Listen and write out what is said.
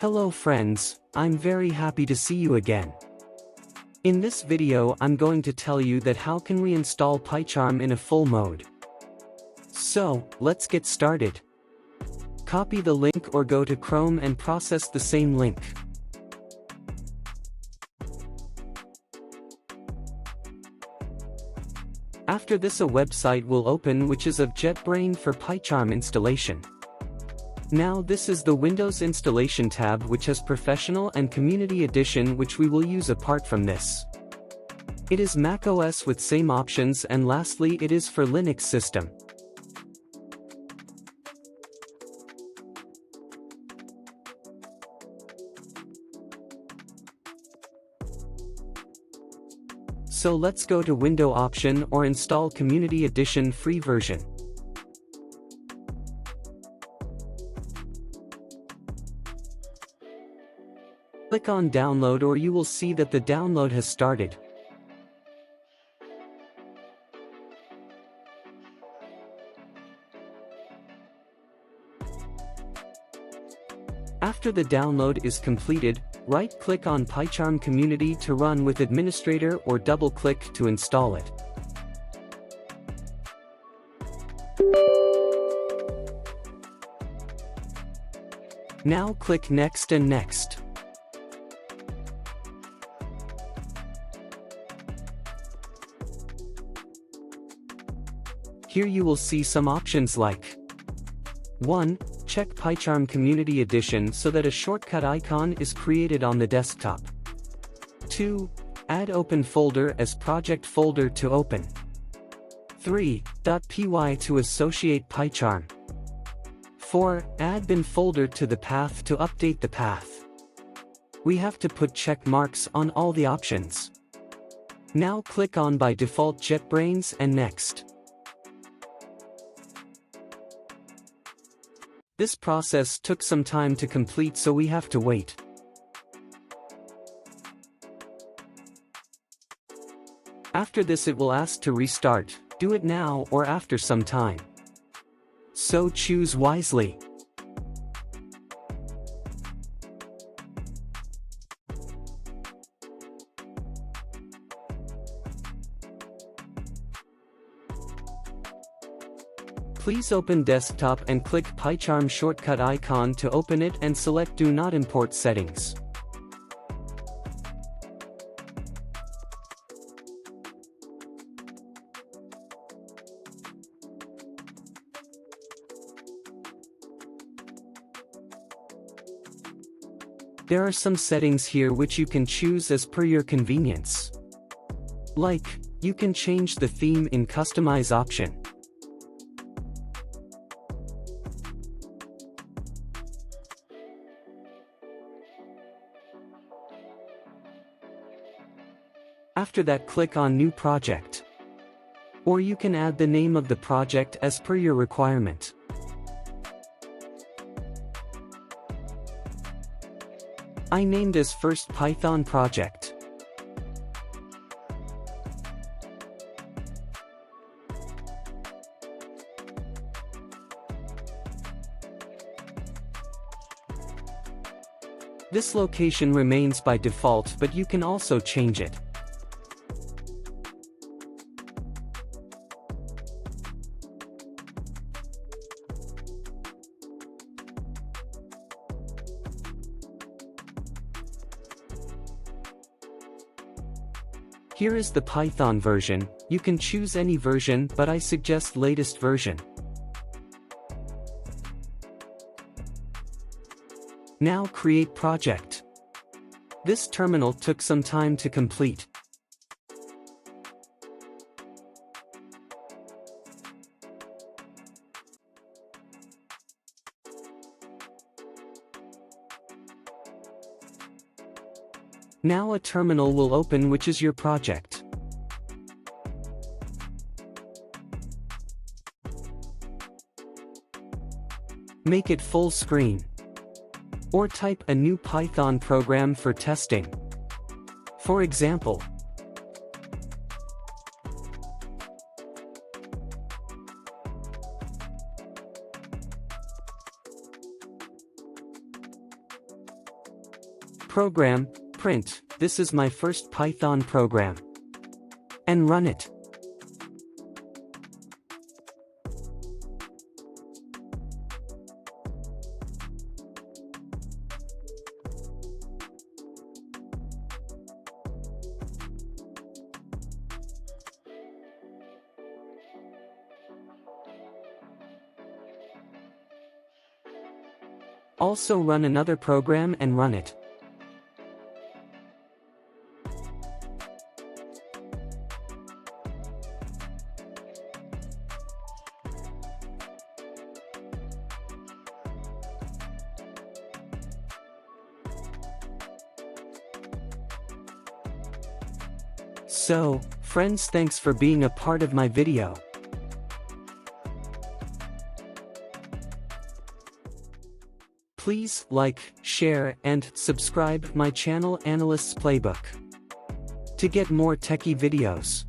Hello friends, I'm very happy to see you again. In this video I'm going to tell you that how can we install PyCharm in a full mode. So, let's get started. Copy the link or go to Chrome and process the same link. After this a website will open which is of JetBrains for PyCharm installation. Now this is the Windows installation tab which has Professional and Community Edition which we will use apart from this. It is macOS with same options and lastly it is for Linux system. So let's go to Window option or install Community Edition free version. Click on download or you will see that the download has started. After the download is completed, right-click on PyCharm Community to run with administrator or double-click to install it. Now click Next and Next. Here you will see some options like 1. Check PyCharm Community Edition so that a shortcut icon is created on the desktop. 2. Add Open Folder as Project Folder to open. 3. .py to associate PyCharm. 4. Add bin folder to the path to update the path. We have to put check marks on all the options. Now click on by default JetBrains and Next. This process took some time to complete so we have to wait. After this it will ask to restart, do it now or after some time. So choose wisely. Please open desktop and click PyCharm shortcut icon to open it and select Do Not Import Settings. There are some settings here which you can choose as per your convenience. Like, you can change the theme in Customize option. After that click on New Project. Or you can add the name of the project as per your requirement. I named as First Python Project. This location remains by default but you can also change it. Here is the Python version. You can choose any version but I suggest latest version. Now create project. This terminal took some time to complete. Now a terminal will open which is your project. Make it full screen. Or type a new Python program for testing. For example, Program, print, this is my first Python program. And run it. Also run another program and run it. So, friends, thanks for being a part of my video. Please like, share, and subscribe my channel Analysts Playbook to get more techie videos.